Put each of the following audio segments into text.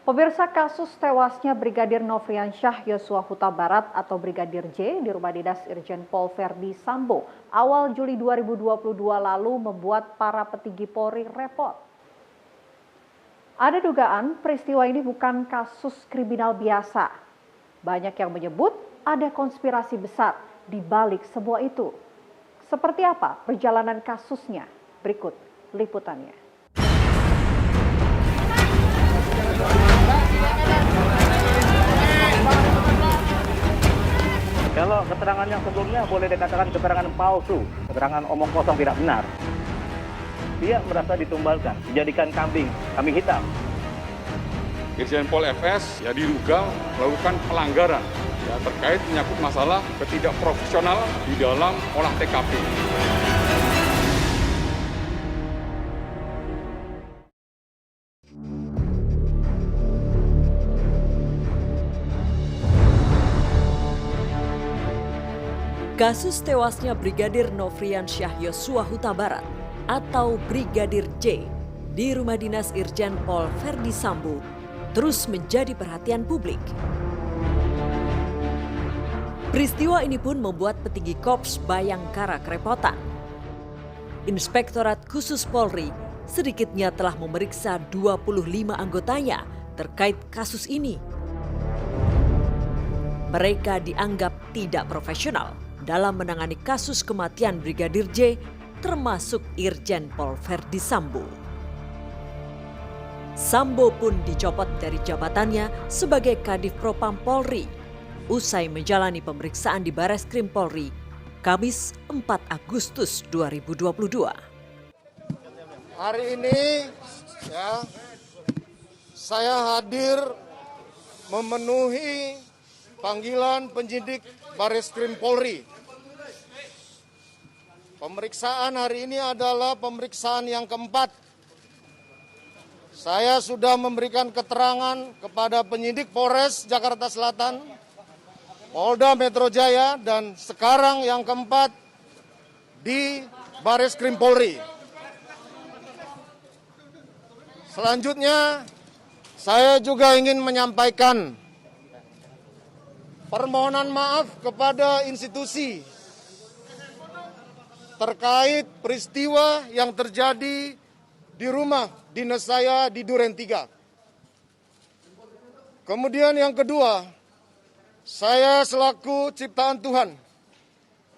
Pemirsa, kasus tewasnya Brigadir Nofriansyah Yosua Huta Barat atau Brigadir J di rumah dinas Irjen Pol Verdi Sambo awal Juli 2022 lalu membuat para petinggi Polri repot. Ada dugaan peristiwa ini bukan kasus kriminal biasa. Banyak yang menyebut ada konspirasi besar di balik semua itu. Seperti apa perjalanan kasusnya? Berikut liputannya. Kalau keterangan yang sebelumnya boleh dikatakan keterangan palsu, keterangan omong kosong tidak benar. Dia merasa ditumbalkan, dijadikan kambing hitam. Irjen Pol FS diduga melakukan pelanggaran terkait menyangkut masalah ketidakprofesionalan di dalam olah TKP. Kasus tewasnya Brigadir Nofriansyah Yosua Huta Barat atau Brigadir J di rumah dinas Irjen Pol Verdi Sambo terus menjadi perhatian publik. Peristiwa ini pun membuat petinggi Korps Bayangkara kerepotan. Inspektorat Khusus Polri sedikitnya telah memeriksa 25 anggotanya terkait kasus ini. Mereka dianggap tidak profesional dalam menangani kasus kematian Brigadir J, termasuk Irjen Pol Verdi Sambo. Sambo pun dicopot dari jabatannya sebagai Kadif Propam Polri usai menjalani pemeriksaan di Bareskrim Polri Kamis 4 Agustus 2022. Hari ini saya hadir memenuhi panggilan penyidik Bareskrim Polri. Pemeriksaan hari ini adalah pemeriksaan yang keempat. Saya sudah memberikan keterangan kepada penyidik Polres Jakarta Selatan, Polda Metro Jaya, dan sekarang yang keempat di Bareskrim Polri. Selanjutnya, saya juga ingin menyampaikan permohonan maaf kepada institusi terkait peristiwa yang terjadi di rumah dinas saya di Duren 3. Kemudian yang kedua, saya selaku ciptaan Tuhan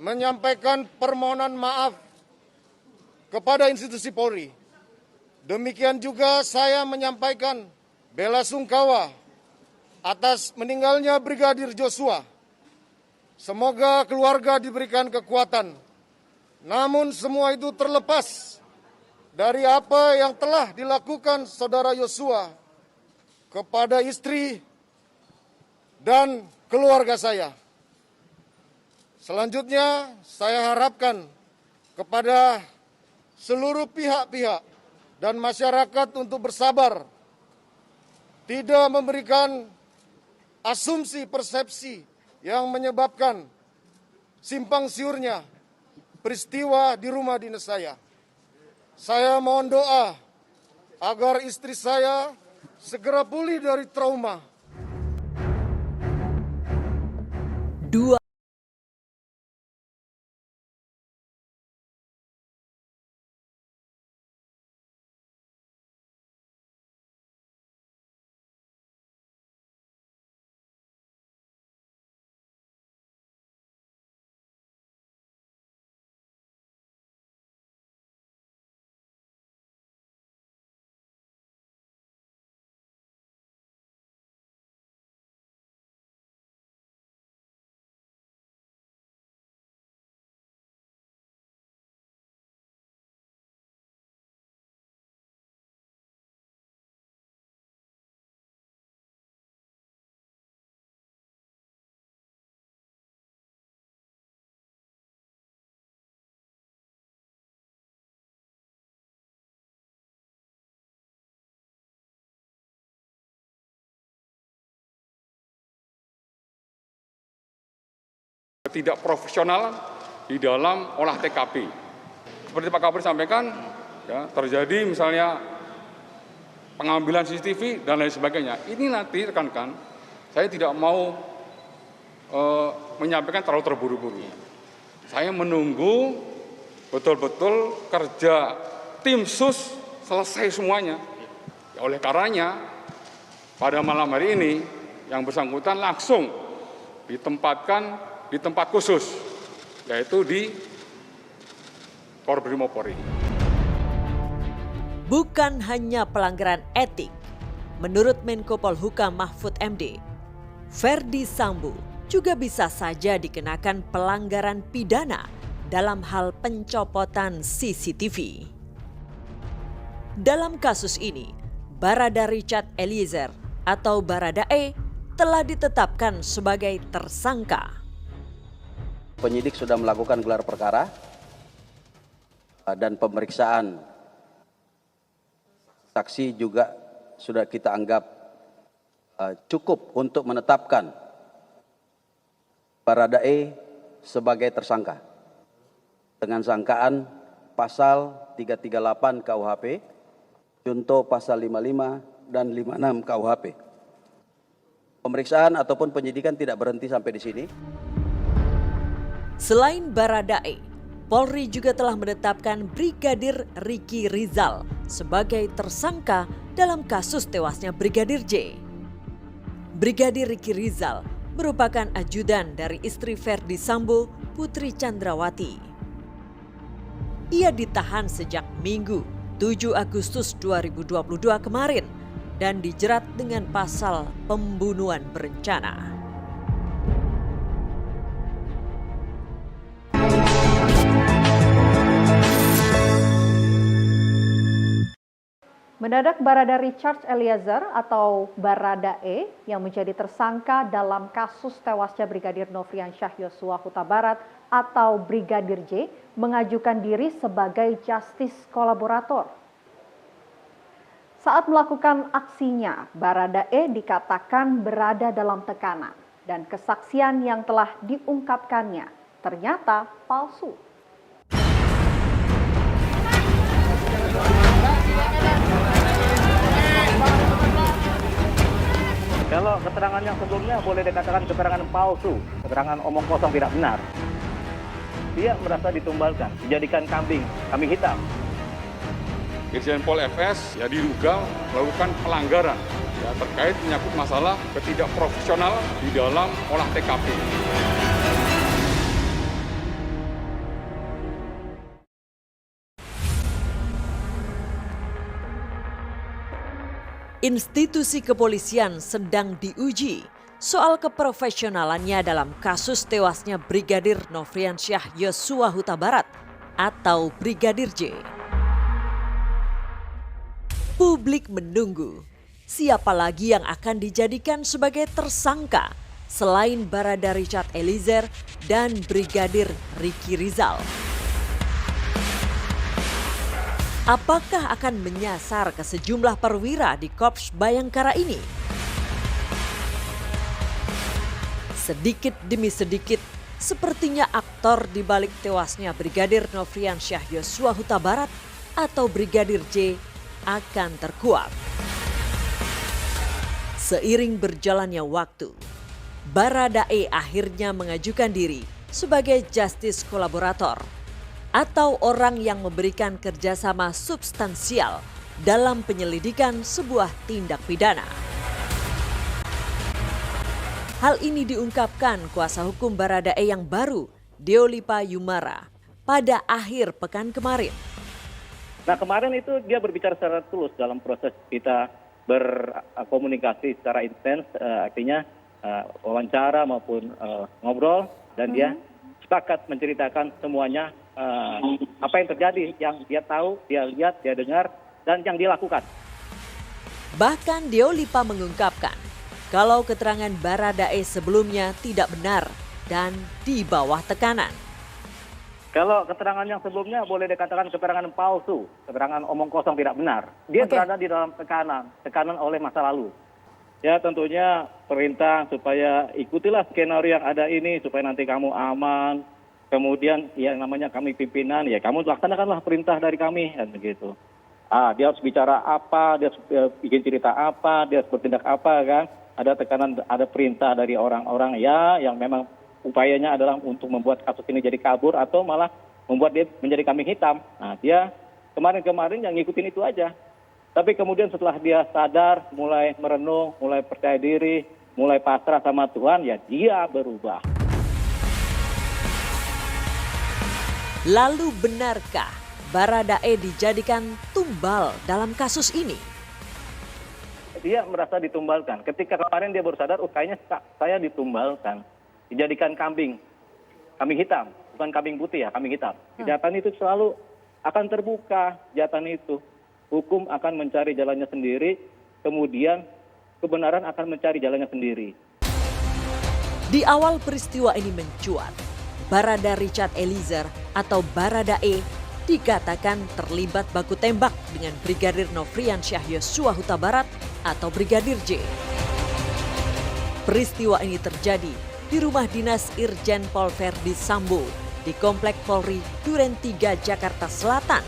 menyampaikan permohonan maaf kepada institusi Polri. Demikian juga saya menyampaikan bela sungkawa atas meninggalnya Brigadir Joshua. Semoga keluarga diberikan kekuatan. Namun semua itu terlepas dari apa yang telah dilakukan saudara Yosua kepada istri dan keluarga saya. Selanjutnya saya harapkan kepada seluruh pihak-pihak dan masyarakat untuk bersabar, tidak memberikan asumsi persepsi yang menyebabkan simpang siurnya peristiwa di rumah dinas saya. Saya mohon doa agar istri saya segera pulih dari trauma. Ketidakprofesionalan di dalam olah TKP. Seperti Pak Kapolri sampaikan, terjadi misalnya pengambilan CCTV, dan lain sebagainya. Ini nanti rekan-rekan, saya tidak mau menyampaikan terlalu terburu-buru. Saya menunggu betul-betul kerja tim sus selesai semuanya. Oleh karenanya, pada malam hari ini, yang bersangkutan langsung ditempatkan di tempat khusus, yaitu di Korbrimopolri. Bukan hanya pelanggaran etik, menurut Menko Polhukam Mahfud MD, Verdi Sambo juga bisa saja dikenakan pelanggaran pidana dalam hal pencopotan CCTV. Dalam kasus ini, Barada Richard Eliezer atau Baradae telah ditetapkan sebagai tersangka. Penyidik sudah melakukan gelar perkara dan pemeriksaan saksi juga sudah kita anggap cukup untuk menetapkan Baradae sebagai tersangka dengan sangkaan pasal 338 KUHP, junto pasal 55 dan 56 KUHP. Pemeriksaan ataupun penyidikan tidak berhenti sampai di sini. Selain Baradae, Polri juga telah menetapkan Brigadir Ricky Rizal sebagai tersangka dalam kasus tewasnya Brigadir J. Brigadir Ricky Rizal merupakan ajudan dari istri Verdi Sambo, Putri Chandrawati. Ia ditahan sejak Minggu 7 Agustus 2022 kemarin dan dijerat dengan pasal pembunuhan berencana. Mendadak Barada Richard Eliezer atau Baradae yang menjadi tersangka dalam kasus tewasnya Brigadir Nofriansyah Yosua Huta Barat atau Brigadir J mengajukan diri sebagai justice kolaborator. Saat melakukan aksinya, Baradae dikatakan berada dalam tekanan dan kesaksian yang telah diungkapkannya ternyata palsu. Kalau keterangan yang sebelumnya boleh dikatakan keterangan palsu, keterangan omong kosong tidak benar. Dia merasa ditumbalkan, dijadikan kambing hitam. Irjen Pol FS ya diduga melakukan pelanggaran ya, terkait menyangkut masalah ketidakprofesional di dalam olah TKP. Institusi kepolisian sedang diuji soal keprofesionalannya dalam kasus tewasnya Brigadir Nofriansyah Yosua Huta Barat atau Brigadir J. Publik menunggu siapa lagi yang akan dijadikan sebagai tersangka selain Barada Richard Eliezer dan Brigadir Ricky Rizal. Apakah akan menyasar ke sejumlah perwira di Korps Bayangkara ini? Sedikit demi sedikit, sepertinya aktor di balik tewasnya Brigadir Nofriansyah Yosua Huta Barat atau Brigadir J akan terkuak. Seiring berjalannya waktu, Baradae akhirnya mengajukan diri sebagai justice kolaborator atau orang yang memberikan kerjasama substansial dalam penyelidikan sebuah tindak pidana. Hal ini diungkapkan kuasa hukum Baradae yang baru, Deolipa Yumara, pada akhir pekan kemarin. Nah, kemarin itu dia berbicara secara tulus dalam proses kita berkomunikasi secara intens, artinya wawancara maupun ngobrol, dan dia sepakat menceritakan semuanya apa yang terjadi, yang dia tahu, dia lihat, dia dengar, dan yang dia lakukan. Bahkan Deolipa mengungkapkan kalau keterangan Baradae sebelumnya tidak benar dan di bawah tekanan. Kalau keterangan yang sebelumnya boleh dikatakan keterangan palsu, keterangan omong kosong tidak benar. Dia berada di dalam tekanan oleh masa lalu. Ya, tentunya perintah supaya ikutilah skenario yang ada ini supaya nanti kamu aman. Kemudian yang namanya kami pimpinan, ya kamu laksanakanlah perintah dari kami, dan begitu. Dia harus bicara apa, dia harus bikin cerita apa, dia harus bertindak apa kan. Ada tekanan, ada perintah dari orang-orang ya yang memang upayanya adalah untuk membuat kasus ini jadi kabur atau malah membuat dia menjadi kambing hitam. Nah, dia kemarin-kemarin yang ngikutin itu aja. Tapi kemudian setelah dia sadar, mulai merenung, mulai percaya diri, mulai pasrah sama Tuhan, ya dia berubah. Lalu benarkah Baradae dijadikan tumbal dalam kasus ini? Dia merasa ditumbalkan. Ketika kemarin dia baru sadar, kayaknya saya ditumbalkan. Dijadikan kambing hitam. Bukan kambing putih ya, kambing hitam. Kejahatan itu selalu akan terbuka, kejahatan itu. Hukum akan mencari jalannya sendiri, kemudian kebenaran akan mencari jalannya sendiri. Di awal peristiwa ini mencuat, Barada Richard Eliezer atau Baradae dikatakan terlibat baku tembak dengan Brigadir Nofriansyah Yosua Huta Barat atau Brigadir J. Peristiwa ini terjadi di rumah dinas Irjen Pol Verdi Sambo di Komplek Polri Duren 3 Jakarta Selatan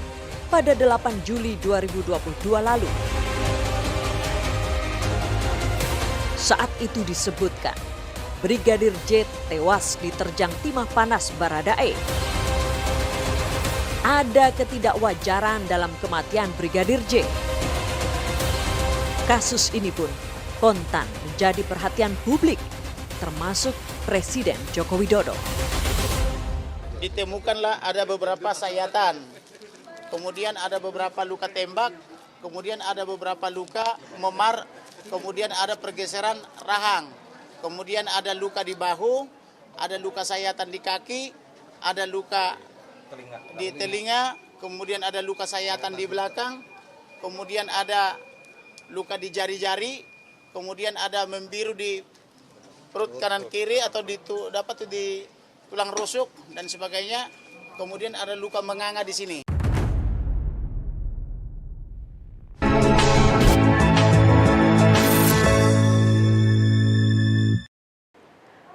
pada 8 Juli 2022 lalu. Saat itu disebutkan Brigadir J tewas diterjang timah panas Baradae. Ada ketidakwajaran dalam kematian Brigadir J. Kasus ini pun kontan menjadi perhatian publik, termasuk Presiden Joko Widodo. Ditemukanlah ada beberapa sayatan, kemudian ada beberapa luka tembak, kemudian ada beberapa luka memar, kemudian ada pergeseran rahang, kemudian ada luka di bahu, ada luka sayatan di kaki, ada luka di telinga, kemudian ada luka sayatan di belakang, kemudian ada luka di jari-jari, kemudian ada membiru di perut kanan kiri atau dapat di tulang rusuk dan sebagainya, kemudian ada luka menganga di sini.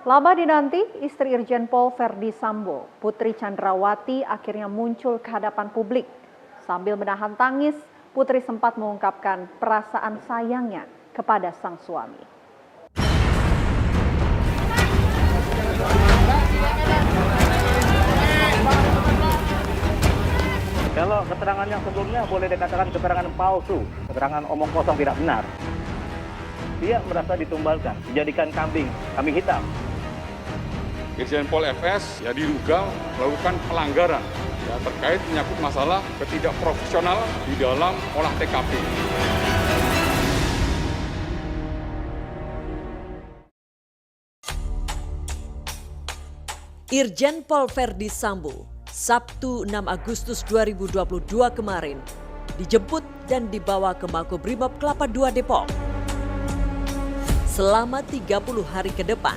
Lama dinanti, istri Irjen Pol Verdi Sambo, Putri Chandrawati akhirnya muncul ke hadapan publik. Sambil menahan tangis, Putri sempat mengungkapkan perasaan sayangnya kepada sang suami. Kalau keterangan yang sebelumnya boleh dikatakan keterangan palsu, keterangan omong kosong tidak benar. Dia merasa ditumbalkan, dijadikan kambing hitam. Irjen Pol FS ya diduga melakukan pelanggaran ya, terkait menyangkut masalah ketidakprofesional di dalam olah TKP. Irjen Pol Verdi Sambo, Sabtu 6 Agustus 2022 kemarin, dijemput dan dibawa ke Makobrimob Kelapa II Depok. Selama 30 hari ke depan,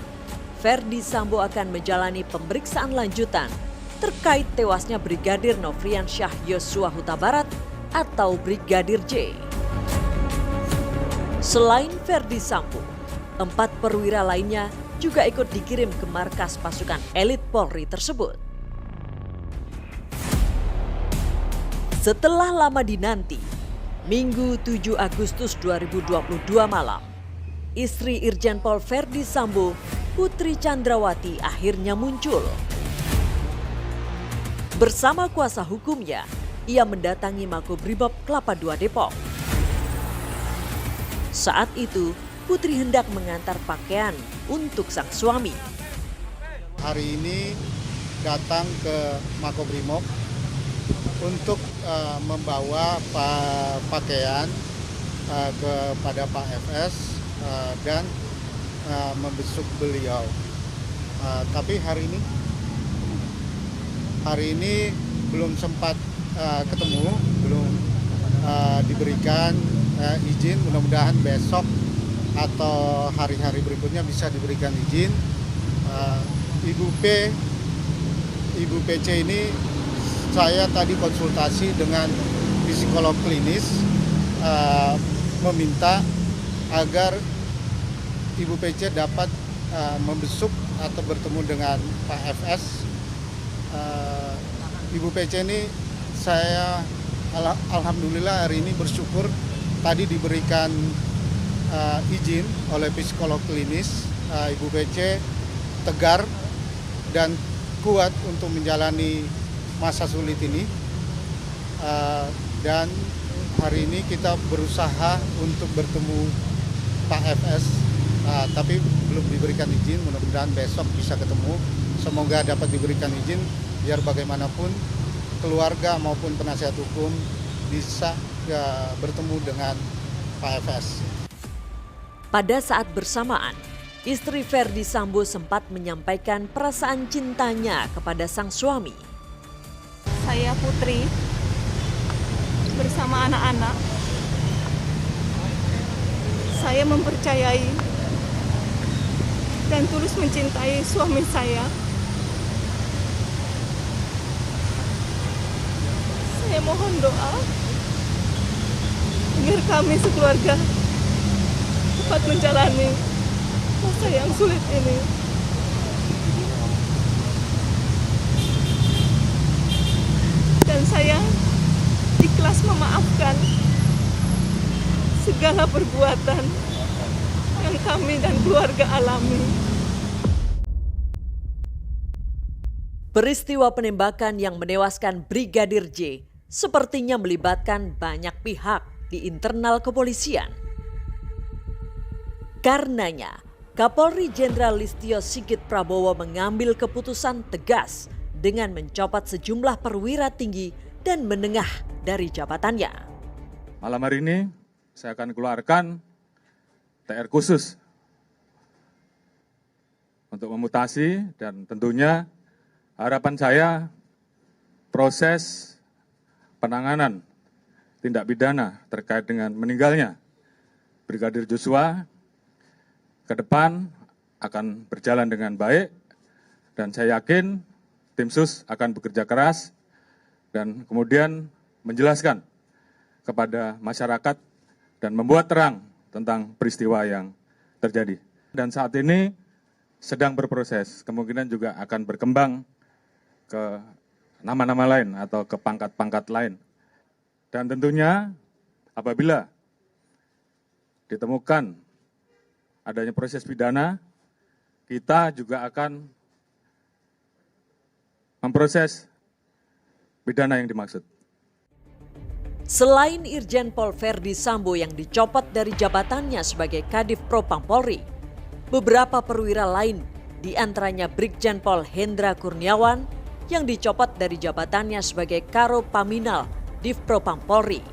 Verdi Sambo akan menjalani pemeriksaan lanjutan terkait tewasnya Brigadir Nofriansyah Yosua Huta Barat atau Brigadir J. Selain Verdi Sambo, 4 perwira lainnya juga ikut dikirim ke markas pasukan elit Polri tersebut. Setelah lama dinanti, Minggu 7 Agustus 2022 malam, istri Irjen Pol Verdi Sambo, Putri Chandrawati akhirnya muncul. Bersama kuasa hukumnya, ia mendatangi Makobrimob Kelapa II Depok. Saat itu, Putri hendak mengantar pakaian untuk sang suami. Hari ini datang ke Makobrimob untuk membawa pakaian kepada Pak FS dan membesuk beliau. Tapi hari ini belum sempat ketemu, belum diberikan izin. Mudah-mudahan besok atau hari-hari berikutnya bisa diberikan izin. Ibu PC ini saya tadi konsultasi dengan psikolog klinis, meminta agar Ibu PC dapat membesuk atau bertemu dengan Pak FS. Ibu PC ini saya Alhamdulillah hari ini bersyukur tadi diberikan izin oleh psikolog klinis, Ibu PC tegar dan kuat untuk menjalani masa sulit ini. Dan hari ini kita berusaha untuk bertemu Pak FS, tapi belum diberikan izin, mudah-mudahan besok bisa ketemu. Semoga dapat diberikan izin biar bagaimanapun keluarga maupun penasihat hukum bisa bertemu dengan Pak FS. Pada saat bersamaan, istri Ferdi Sambo sempat menyampaikan perasaan cintanya kepada sang suami. Saya Putri bersama anak-anak. Saya mempercayai dan tulus mencintai suami saya. Saya mohon doa agar kami sekeluarga dapat menjalani masa yang sulit ini. Dan saya ikhlas memaafkan segala perbuatan yang kami dan keluarga alami. Peristiwa penembakan yang menewaskan Brigadir J sepertinya melibatkan banyak pihak di internal kepolisian. Karenanya, Kapolri Jenderal Listio Sigit Prabowo mengambil keputusan tegas dengan mencopot sejumlah perwira tinggi dan menengah dari jabatannya. Malam hari ini saya akan keluarkan TR khusus untuk memutasi, dan tentunya harapan saya proses penanganan tindak pidana terkait dengan meninggalnya Brigadir Joshua ke depan akan berjalan dengan baik, dan saya yakin tim sus akan bekerja keras dan kemudian menjelaskan kepada masyarakat dan membuat terang tentang peristiwa yang terjadi. Dan saat ini sedang berproses, kemungkinan juga akan berkembang ke nama-nama lain atau ke pangkat-pangkat lain. Dan tentunya apabila ditemukan adanya proses pidana, kita juga akan memproses pidana yang dimaksud. Selain Irjen Pol Ferdi Sambo yang dicopot dari jabatannya sebagai Kadif Propam Polri, beberapa perwira lain, di antaranya Brigjen Pol Hendra Kurniawan yang dicopot dari jabatannya sebagai Karo Paminal Div Propam Polri,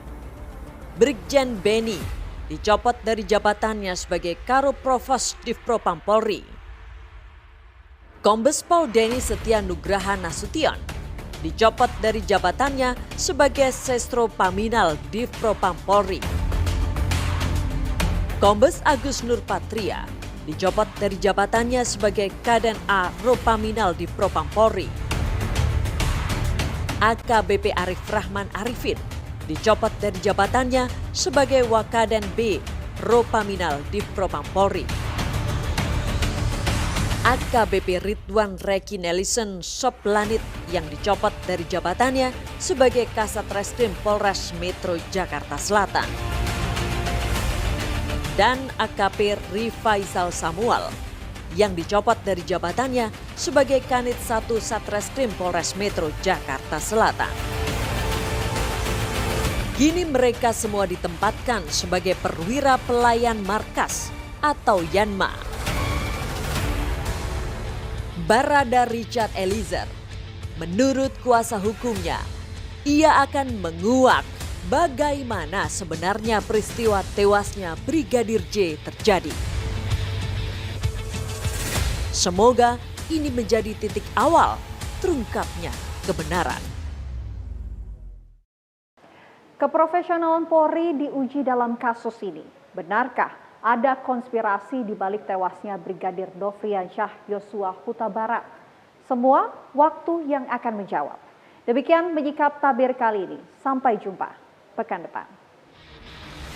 Brigjen Beni dicopot dari jabatannya sebagai Karo Provos Div Propam Polri, Kombes Pol Denny Setia Nugraha Nasution dicopot dari jabatannya sebagai Sestro Paminal Div Propam Polri, Kombes Agus Nurpatria dicopot dari jabatannya sebagai Kadan A Ropaminal Div Propam Polri, AKBP Arif Rahman Arifin dicopot dari jabatannya sebagai Wakadan B Ropaminal Div Propam Polri, AKBP Ridwan Reki Nelison Soplanit yang dicopot dari jabatannya sebagai Kasat Reskrim Polres Metro Jakarta Selatan, dan AKP Rifaisal Samuel yang dicopot dari jabatannya sebagai Kanit 1 Satreskrim Polres Metro Jakarta Selatan. Kini mereka semua ditempatkan sebagai perwira pelayan markas atau Yanma. Barada Richard Eliezer, menurut kuasa hukumnya, ia akan menguak bagaimana sebenarnya peristiwa tewasnya Brigadir J terjadi. Semoga ini menjadi titik awal terungkapnya kebenaran. Keprofesionalan Polri diuji dalam kasus ini. Benarkah ada konspirasi di balik tewasnya Brigadir Nofriansyah Yosua Huta Barat? Semua waktu yang akan menjawab. Demikian menyikap tabir kali ini. Sampai jumpa pekan depan.